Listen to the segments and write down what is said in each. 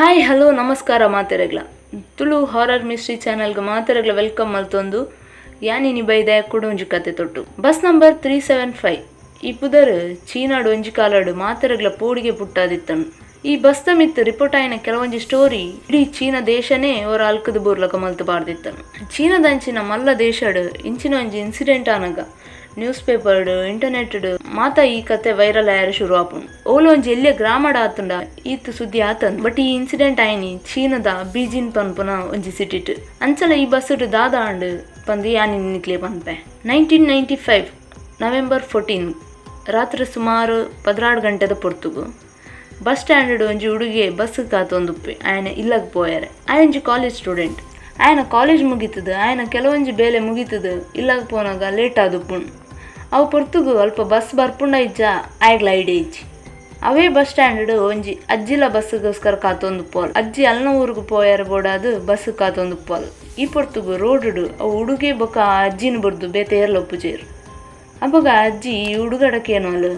Hi hello ನಮಸ್ಕಾರ ಮಾತೆರೆಗ್ಲ Tulu horror mystery ಚಾನಲ್ಗೆ ಮಾತೆರೆಗ್ಲ welcome ಮಲ್ತೊಂದು ಯಾನಿನಿ ಬೈದೆ ಕೂಡ ಒಂಜಿ ಕತೆ ತೊಟ್ಟು ಬಸ್ ನಂಬರ್ 375 ಈ ಪುದರ್ ಚೀನಾಡು ಒಂಜಿ ಕಾಲಾಡು ಮಾತೆರೆಗ್ಲ ಪೋಡಿಗೆ ಪುಟ್ಟಾದಿತ್ತನು. ಈ ಬಸ್ತ ಮಿತ್ ರಿಪೋರ್ಟ್ ಆಯ್ನ ಕೆಲವೊಂಜಿ ಸ್ಟೋರಿ ಇಡೀ ಚೀನಾ ದೇಶನೇ ಅವರ ಅಲ್ಕದ ಬೂರ್ಲಕ ಮಲ್ತು ಬಾರ್ದಿತ್ತನು. ಚೀನಾದಂಚಿನ ಮಲ್ಲ ದೇಶಡ್ ಇಂಚಿನ ಒಂಜಿ ಇನ್ಸಿಡೆಂಟ್ ಆನಗ ನ್ಯೂಸ್ ಪೇಪರ್ ಇಂಟರ್ನೆಟ್ ಮಾತ ಈ ಕತೆ ವೈರಲ್ ಆಯರ ಶುರು ಆಪುಂಡು. ಓಲು ಒಂಜಿ ಎಲ್ಲಿಯ ಗ್ರಾಮಡ್ ಆತುಂಡ ಈತ್ ಸುದ್ದಿ ಆತನ್. ಬಟ್ ಈ ಇನ್ಸಿಡೆಂಟ್ ಆಯ್ನಿ ಚೀನದ ಬೀಜಿನ್ ಪನ್ಪುನ ಒಂಜಿ ಸಿಟಿಟ್ ಅಂಚಲ ಈ ಬಸ್ ದಾದ ಆಂಡ್ ಪಂದು ಯಾನಿ ನಿಕ್ಲೆ ಪನ್ಪೆ. 1995 ನವೆಂಬರ್ 14 ರಾತ್ರಿ ಸುಮಾರು 16 ಗಂಟೆದ ಪೊರ್ತುಗು ಬಸ್ ಸ್ಟ್ಯಾಂಡ್ ಒಂಜಿ ಹುಡುಗಿ ಬಸ್ ಕಾತೊಂದುಪ್ಪೆ. ಆಯನ ಇಲ್ಲಗ್ ಪೋಯರೆ. ಆಯೊಂಜಿ ಕಾಲೇಜ್ ಸ್ಟೂಡೆಂಟ್. ಆಯನ ಕಾಲೇಜ್ ಮುಗೀತದ, ಆಯನ ಕೆಲವೊಂಜಿ ಬೇಲೆ ಮುಗೀತದ, ಇಲ್ಲಗ್ ಪೋನಾಗ ಲೇಟ್ ಆದುಪ್ಪುಂಡು. ಅವು ಪೊರ್ತುಗು ಅಲ್ಪ ಬಸ್ ಬರ್ಪುಂಡ ಇಜ್ಜ ಆಯ್ಗ್ಲ ಐಡಿಯಾ ಇಜ್ಜಿ. ಅವೇ ಬಸ್ ಸ್ಟ್ಯಾಂಡ್ ಒಂಜಿ ಅಜ್ಜಿಲ ಬಸ್ಗೋಸ್ಕರ ಕಾತೊಂದು ಪೋಲ್. ಅಜ್ಜಿ ಅಲ್ನ ಊರಿಗೆ ಪೋಯರ ಬೋಡಾದು ಬಸ್ ಕಾತೊಂದು ಪೋಲ್. ಈ ಪೊರ್ತುಗು ರೋಡ್ ಅವು ಹುಡುಗಿ ಬೊಕ್ಕ ಅಜ್ಜಿನ ಬರ್ದು ಬೇತೆ ಏರ್ಲೊಪ್ಪುಜೇರು. ಅವಾಗ ಅಜ್ಜಿ ಈ ಹುಡುಗಡಕೇನು ಅಲ್ಲ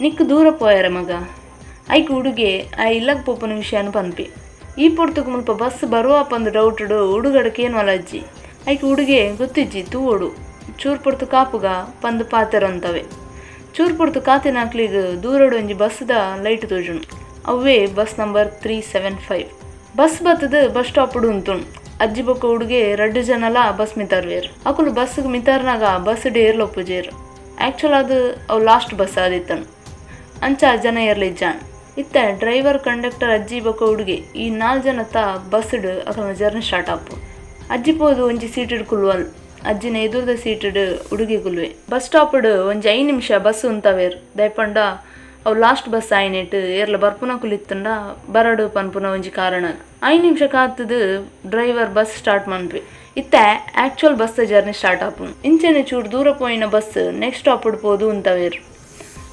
ನಿಕ್ ದೂರ ಪೋಯರ ಮಗ ಐಕ್ ಹುಡುಗೆ ಆ ಇಲ್ಲಗ್ ಪೋಪನ ವಿಷಯನ ಪನ್ಪಿ. ಈ ಪೊರ್ತುಗು ಮುಲ್ಪ ಬಸ್ ಬರುವ ಪಂದು ಡೌಟಡು ಹುಡುಗಡಕೇನು ಅಲ್ಲ ಅಜ್ಜಿ ಐಕ್ ಹುಡುಗೆ ಗೊತ್ತಿಜ್ಜಿ ತೂವೋಡು ಚೂರು ಪೊರ್ತು ಕಾಪುಗ ಪಂದು ಪಾತೆರಂತವೆ. ಚೂರು ಪೊರ್ತು ಕಾತಿನ ಹಾಕ್ಲಿಗೆ ದೂರಡು ಒಂಜಿ ಬಸ್ದ ಲೈಟ್ ತೋಜುಣು. ಅವೇ ಬಸ್ ನಂಬರ್ 375. ಬಸ್ ಬತ್ತದ ಬಸ್ ಸ್ಟಾಪ್ ಉಂತುಣು. ಅಜ್ಜಿ ಬೊಕ್ಕ ಹುಡುಗೆ 2 ಜನಲ ಬಸ್ ಮಿತಾರ್ವೇರು. ಅಕುಲು ಬಸ್ಗೆ ಮಿತಾರ್ನಾಗ ಬಸ್ ಏರ್ಲೊಪ್ಪುಜೇರು. ಆ್ಯಕ್ಚುಲ್ ಅದು ಅವು ಲಾಸ್ಟ್ ಬಸ್ ಆದಿತ್ತನು. ಅಂಚ ಜನ ಏರ್ಲಿಜ್ಜಾಣ. ಇತ್ತ ಡ್ರೈವರ್ ಕಂಡಕ್ಟರ್ ಅಜ್ಜಿ ಬೊಕ್ಕ ಹುಡುಗೆ ಈ 4 ಜನ ತ ಬಸ್ಡ್ ಅಕಲ್ನ ಜರ್ನಿ ಸ್ಟಾರ್ಟ್ ಆಪು. ಅಜ್ಜಿ ಪೋದು ಒಂಜಿ ಸೀಟಡ್ ಕುಲ್ವಲ್. ಅಜ್ಜಿನ ಎದುರ್ದ ಸೀಟಡ್ ಹುಡುಗಿ ಕುಲ್ವೆ. ಬಸ್ ಸ್ಟಾಪ್ಡ್ ಒಂಜಿ 5 ನಿಮಿಷ ಬಸ್ ಉಂತವೇರು. ದಯಪಂಡ ಅವು ಲಾಸ್ಟ್ ಬಸ್ ಆಯ್ನೆಟ್ ಏರ್ಲ ಬರ್ಪುನ ಕುಲಿತ್ತಂಡ ಬರಡು ಪನ್ಪುನ ಒಂಜಿ ಕಾರಣ. 5 ನಿಮಿಷ ಕಾತದ ಡ್ರೈವರ್ ಬಸ್ ಸ್ಟಾರ್ಟ್ ಮನ್ಪಿ. ಇತ್ತ ಆ್ಯಕ್ಚುಲ್ ಬಸ್ ಜರ್ನಿ ಸ್ಟಾರ್ಟ್ ಆಪುನು. ಇಂಚೆನೆ ಚೂರು ದೂರ ಪೋಯಿನ ಬಸ್ ನೆಕ್ಸ್ಟ್ ಸ್ಟಾಪ್ಡ್ ಪೋದು ಉಂತವೇರು.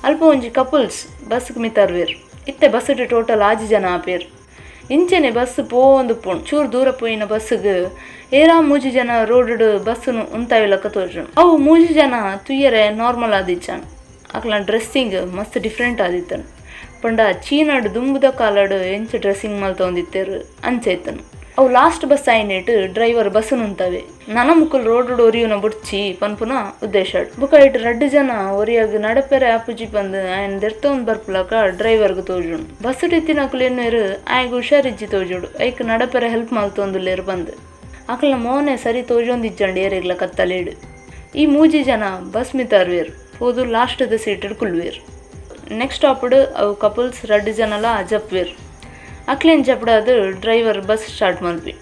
ಅಲ್ಪ ಒಂಜಿ ಕಪಲ್ಸ್ ಬಸ್ಗೆ ಮಿತಾರ್ವೇರು. ಇತ್ತೆ ಬಸ್ ಟೋಟಲ್ 6 ಜನ ಆಪೇರು. ಇಂಚೆನೆ ಬಸ್ ಪೋಂದು ಪೋಣ್. ಚೂರು ದೂರ ಪೋಯಿನ ಬಸ್ಗೆ ಏರಾ 3 ಜನ ರೋಡ್ ಬಸ್ನು ಉಂತಾವಿಲಕ್ಕ ತೋರ್ಜುಣು. ಅವು 3 ಜನ ತುಯ್ಯರೆ ನಾರ್ಮಲ್ ಆದಿಚ್ಚಾನು. ಅಕ್ಲ ಡ್ರೆಸ್ಸಿಂಗ್ ಮಸ್ತ್ ಡಿಫ್ರೆಂಟ್ ಆದಿತ್ತನು. ಪಂಡ ಚೀನಾಡು ದುಂಬುದ ಕಾಲಾಡು ಎಂಚ ಡ್ರೆಸ್ಸಿಂಗ್ ಮಲ್ತೊಂದಿತ್ತೇರು ಅಂಚೈತನು. ಅವು ಲಾಸ್ಟ್ ಬಸ್ ಆಯ್ನೆಟ್ ಡ್ರೈವರ್ ಬಸ್ನು ಉಂತವೆ. ನನ ಮುಕ್ಕಲ್ ರೋಡ್ ಒರಿಯುನ ಬುಡ್ಚಿ ಪನ್ಪುನ ಉದ್ದೇಶ ಬುಕ ಇಟ್ಟು 2 ಜನ ಒರಿಯಾಗ ನಡಪೆರೆ ಆಪುಜಿ ಬಂದು ಆಯನ್ ದೆರ್ತೊಂದು ಬರ್ಪುಲಕ ಡ್ರೈವರ್ಗೆ ತೋಜುಣು. ಬಸ್ ಟಿತ್ತಿನ ಅಕುಲೇನು ಆಯ್ಗ ಹುಷಾರಿಜ್ಜಿ ತೋಜುಡು. ಐಕ್ ನಡಪೆರೆ ಹೆಲ್ಪ್ ಮಲ್ತೊಂದುಲ್ಲೇರು ಬಂದು ಅಕಲ್ನ ಮೋನೆ ಸರಿ ತೋಜೊಂದಿಜ್ಜಂಡು ಏರಿಗ್ಲ ಕತ್ತಲೇಡು. ಈ 3 ಜನ ಬಸ್ ಮಿತಾರ್ವೇರು. ಹೋದು ಲಾಸ್ಟದ ಸೀಟಡ್ ಕುಲ್ವೇರು. ನೆಕ್ಸ್ಟ್ ಸ್ಟಾಪ್ಡ್ ಅವು ಕಪಲ್ಸ್ 2 ಜನಲ ಜಪ್ವೇರು. ಅಕ್ಲೇನ್ ಜಪ್ಡಾದು ಡ್ರೈವರ್ ಬಸ್ ಸ್ಟಾರ್ಟ್ ಮಲ್ಪಿ.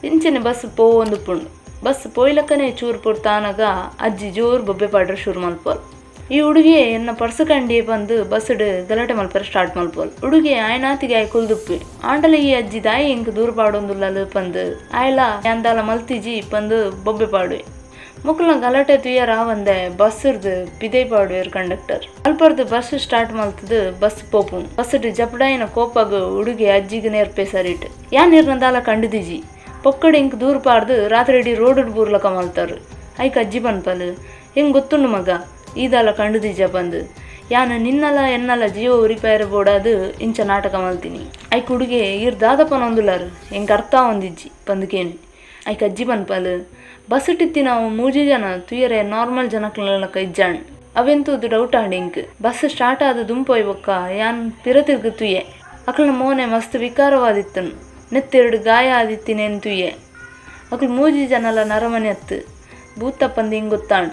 ಇಂಚಿನ ಬಸ್ ಪೋಂದು ಪುಂಡು. ಬಸ್ ಪೋಯ್ಲಕ್ಕನೆ ಚೂರು ಪುಡ್ತಾನಾಗ ಅಜ್ಜಿ ಜೋರು ಬೊಬ್ಬೆ ಪಾಡ್ರೆ ಶುರು ಮಲ್ಪೋಲ್. ಈ ಹುಡುಗಿ ಎನ್ನ ಪರ್ಸ ಕಂಡಿ ಬಂದು ಬಸ್ಡ್ ಗಲಾಟೆ ಮಲ್ಪರೆ ಸ್ಟಾರ್ಟ್ ಮಲ್ಪೋಲ್. ಹುಡುಗಿ ಆಯ್ನಾತಿಗೆ ಆಯ್ ಕುಲ್ದುಪ್ಪಿ. ಆಂಡಲ ಈ ಅಜ್ಜಿ ದಾಯಿ ಇಂಕ್ ದೂರ ಪಾಡೊಂದುಲ್ಲ ಪಂದು ಆಯ್ಲ ಅಂದಾಲ ಮಲ್ತಿಜಿ ಪಂದು ಬೊಬ್ಬೆ ಪಾಡುವೆ. ಮುಕ್ಕಲ್ನ ಗಲಾಟೆ ತುಯ್ಯರ ಒಂದೆ ಬಸ್ಸರ್ದು ಪಿದೈ ಪಾಡುವೇರು ಕಂಡಕ್ಟರ್. ಅಲ್ಪರ್ದು ಬಸ್ ಸ್ಟಾರ್ಟ್ ಮಲ್ತದು ಬಸ್ ಪೋಪುಣು. ಬಸ್ಡ್ ಜಪಡಾಯಿನ ಕೋಪಾಗ ಹುಡುಗಿ ಅಜ್ಜಿಗೆ ನೇರ್ಪೆ ಸರಿಟ್. ಯಾನ್ ನೀರ್ನದಾಲ ಕಂಡಿದಿಜಿ ಪೊಕ್ಕಡೆ ಇಂಕ್ ದೂರ ಪಾಡ್ದು ರಾತ್ರಿ ಇಡೀ ರೋಡ್ ಬೂರ್ಲಕ ಮಲ್ತಾರು. ಐಕ್ ಅಜ್ಜಿ ಪನ್ಪಲ್ ಹಿಂಗೆ ಗೊತ್ತುಂಡು ಮಗ ಈದಾಲ ಕಂಡುದಿಜ ಬಂದು ಯಾನು ನಿನ್ನಲ ಎನ್ನಲ ಜೀವ ಉರಿಪಾಯರ ಬೋಡಾದು ಇಂಚ ನಾಟಕ ಮಲ್ತೀನಿ. ಐಕ್ ಹುಡುಗೆ ಇರ್ ದಾದಪ್ಪನೊಂದುಲಾರು ಹೆಂಗೆ ಅರ್ಥ ಒಂದಿಜ್ಜಿ ಪಂದುಕೇನು. ಐಕ್ ಅಜ್ಜಿ ಪನ್ಪಲ್ ಬಸ್ ಟಿತ್ತಿ ನಾವು 3 ಜನ ತುಯ್ಯರೆ ನಾರ್ಮಲ್ ಜನಕ್ಲಕ ಇಜ್ಜಾಣ್. ಅವೆಂತೂದು ಡೌಟ್ ಆಂಡ್ ಇಂಕ್ ಬಸ್ ಸ್ಟಾರ್ಟ್ ಆದ ದುಂಪೊಯ್ ಬೊಕ್ಕ ಯಾನ್ ಪಿರತಿರ್ಗ ತುಯ್ಯೆ. ಅಕ್ಲನ ಮೋನೆ ಮಸ್ತ್ ವಿಕಾರವಾದಿತ್ತನು. ನೆತ್ತೆರಡು ಗಾಯ ಆದಿತ್ತಿನೇನು ತುಯ್ಯೆ. ಅಕ್ಲು 3 ಜನಲ ನರಮನೆ ಹತ್ತು ಬೂತಪ್ಪಂದು ಹಿಂಗೆ ಗೊತ್ತಾಣ್.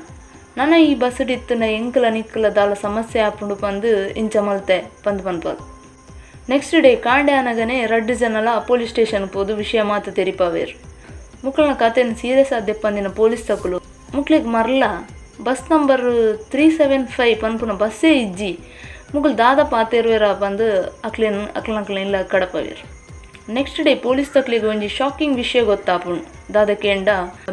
ನನ್ನ ಈ ಬಸ್ ಟಿತ್ತನ ಎಂಕಲ ನಿಕ್ಕಲ ದಾಲ ಸಮಸ್ಯೆ ಆಪುಂಡು ಪಂದು ಇಂಚ ಮಲ್ತೆ ಪಂದು ಪನ್ಪಲ್. ನೆಕ್ಸ್ಟ್ ಡೇ ಕಾಂಡೆ ಆನಗನೆ 2 ಜನಲ ಪೊಲೀಸ್ ಸ್ಟೇಷನ್ ಪೋದು ವಿಷಯ ಮಾತು ತೆರಿಪಾವೇರು. ಮುಕ್ಕಳನ ಕತೆಯನ್ನು ಸೀರಿಯಸ್ ಆದೆಪ್ಪಂದಿನ ಪೊಲೀಸ್ ತಕುಲು ಮುಕ್ಲಿಗೆ ಮರಲ ಬಸ್ ನಂಬರ್ 375 ಪನ್ಪುನ ಬಸ್ಸೇ ಇಜ್ಜಿ ಮುಕ್ಕಳು ದಾದ ಪಾತೇರ್ವೇರ ಬಂದು ಅಕ್ಲನಕ್ಲ ಇಲ್ಲ ಕಡಪವೇರು. ನೆಕ್ಸ್ಟ್ ಡೇ ಪೊಲೀಸ್ ತಕ್ಲಿಗೆ ಒಂಜಿ ಶಾಕಿಂಗ್ ವಿಷಯ ಗೊತ್ತಾಪುಣು. ದಾದಕೇಂಡ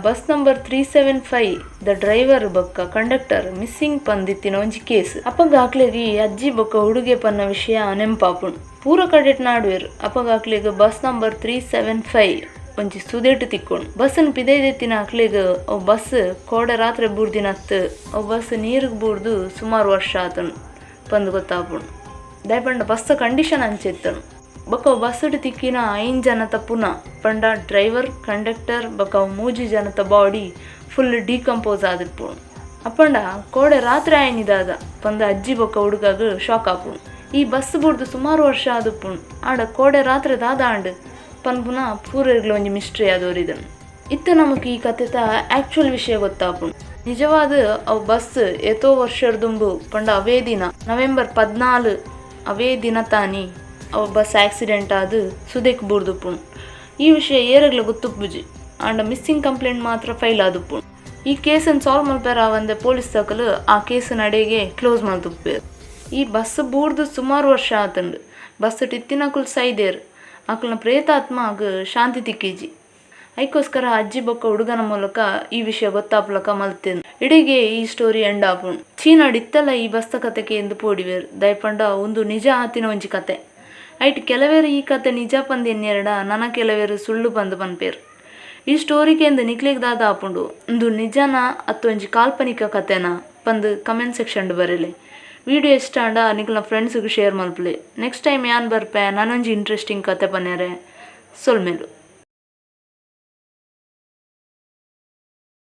ಬಸ್ ನಂಬರ್ 375 ದ ಡ್ರೈವರ್ ಬೊಕ್ಕ ಕಂಡಕ್ಟರ್ ಮಿಸ್ಸಿಂಗ್ ಪಂದಿತ್ತಿನ ಒಂಜಿ ಕೇಸ್. ಅಪ್ಪಗ ಹಾಕ್ಲಿಗೆ ಅಜ್ಜಿ ಬೊಕ್ಕ ಹುಡುಗೆ ಪನ್ನ ವಿಷಯ ನೆಂಪಾಪುಣು. ಪೂರ ಕಡೆಟ್ ನಾಡುವೇರು. ಅಪ್ಪಗ ಹಾಕ್ಲಿಗೆ ಬಸ್ ನಂಬರ್ 375 ಒಂಜಿ ಸುದೇಟು ತಿಕ್ಕೊಂಡು ಬಸ್ಸನ್ನು ಪಿದೈದೆತ್ತಿನ ಹಾಕ್ಲಿಗೆ ಅವು ಬಸ್ ಕೋಡೆ ರಾತ್ರಿ ಬೂರ್ದಿನತ್ತು ಅವು ಬಸ್ ನೀರಿಗೆ ಬೂರ್ದು ಸುಮಾರು ವರ್ಷ ಆತನು ಪಂದು ಗೊತ್ತಾಪುಣು. ದಯಪಂಡ ಬಸ್ಸ ಕಂಡೀಷನ್ ಅಂಚಿತ್ತನು. ಬೊಕ ಬಸ್ಡ್ ತಿಕ್ಕಿನ 5 ಜನತ ಪುನ ಪಂಡ ಡ್ರೈವರ್ ಕಂಡಕ್ಟರ್ ಬೊಕ 3 ಜನತ ಬಾಡಿ ಫುಲ್ ಡಿಕಂಪೋಸ್ ಆದಿರ್ಪುಣು. ಅಪ್ಪಂಡ ಕೋಡೆ ರಾತ್ರಿ ಆಯ್ನಿದಾದ ಪಂದ ಅಜ್ಜಿ ಬೊಕ ಹುಡುಗಾಗ ಶಾಕ್ ಆಪುಣು. ಈ ಬಸ್ ಬುಡ್ದು ಸುಮಾರು ವರ್ಷ ಆದುಪ್ಪುಣು. ಆಂಡ ಕೋಡೆ ರಾತ್ರಿ ದಾದಾಂಡ್ ಪನ್ಪುನ ಪೂರೆರ್ಗ್ಲ ಒಂಜಿ ಮಿಸ್ಟ್ರಿ ಆದೋರಿದನು. ಇತ್ತ ನಮಕ್ ಈ ಕಥೆತ ಆಕ್ಚುಯಲ್ ವಿಷಯ ಗೊತ್ತಾಪುಣು. ನಿಜವಾದ ಅವು ಬಸ್ ಎತೋ ವರ್ಷರ್ದುಂಬು ಪಂಡ ಅವೇ ದಿನ ನವೆಂಬರ್ 14 ಅವೇ ದಿನ ತಾನಿ ಅವು ಬಸ್ ಆಕ್ಸಿಡೆಂಟ್ ಆದು ಸುದೇಕ್ ಬುಡ್ದುಪ್ಪುಣು. ಈ ವಿಷಯ ಏರಗ್ಲ ಗೊತ್ತುಪ್ಪುಜಿ. ಆಂಡ ಮಿಸ್ಸಿಂಗ್ ಕಂಪ್ಲೇಂಟ್ ಮಾತ್ರ ಫೈಲ್ ಆದುಪ್ಪುಣು. ಈ ಕೇಸನ್ನು ಸಾಲ್ವ್ ಮಲ್ಪೇರ ಒಂದೆ ಪೊಲೀಸ್ ತಕಲು ಆ ಕೇಸ್ ನಡೆಗೆ ಕ್ಲೋಸ್ ಮಲ್ತುಪ್ಪೇರು. ಈ ಬಸ್ ಬೂಡ್ದು ಸುಮಾರು ವರ್ಷ ಆತಂಡು. ಬಸ್ ಟಿತ್ತಿನಕುಲ್ ಸೈದೇರು ಅಕಲ್ನ ಪ್ರೇತಾತ್ಮ ಆಗ ಶಾಂತಿ ತಿಕ್ಕೀಜಿ. ಐಕೋಸ್ಕರ ಅಜ್ಜಿ ಬೊಕ್ಕ ಹುಡುಗನ ಮೂಲಕ ಈ ವಿಷಯ ಗೊತ್ತಾಪ್ಲಕ ಮಲ್ತೇನು. ಇಡಿಗೆ ಈ ಸ್ಟೋರಿ ಎಂಡ್ ಆಪುಣು. ಚೀನಾಡ್ ಇತ್ತಲ್ಲ ಈ ಬಸ್ತ ಕತೆಗೆ ಎಂದು ಪೋಡಿವೇರು ದಯಪಂಡ ಒಂದು ನಿಜ ಆತಿನ ಒಂಜಿ ಕತೆ. ಐಟ್ ಕೆಲವೇರು ಈ ಕತೆ ನಿಜ ಪಂದ್ ಎನ್ನೆರಡ ನನ ಕೆಲವೇರು ಸುಳ್ಳು ಪಂದ್ ಪನ್ಪೇರು. ಈ ಸ್ಟೋರಿಗೆ ಎಂದು ನಿಕ್ಲಿಗೆ ದಾದ ಆಪುಂಡು ಒಂದು ನಿಜನ ಅತ್ತೊಂಜಿ ಕಾಲ್ಪನಿಕ ಕತೆನ ಪಂದ್ ಕಮೆಂಟ್ ಸೆಕ್ಷನ್ ಬರಲಿ. ವಿಡಿಯೋ ಇಷ್ಟ ಆಂಡ ನಿಕ್ಲ ಫ್ರೆಂಡ್ಸ್ಗೆ ಶೇರ್ ಮಲ್ಪಲೆ. ನೆಕ್ಸ್ಟ್ ಟೈಮ್ ಯಾನ್ ಬರ್ಪೆ ನಾನೊಂಜಿ ಇಂಟ್ರೆಸ್ಟಿಂಗ್ ಕತೆ ಪನ್ಯಾರೆ ಸೊಲ್ಮೇಲು.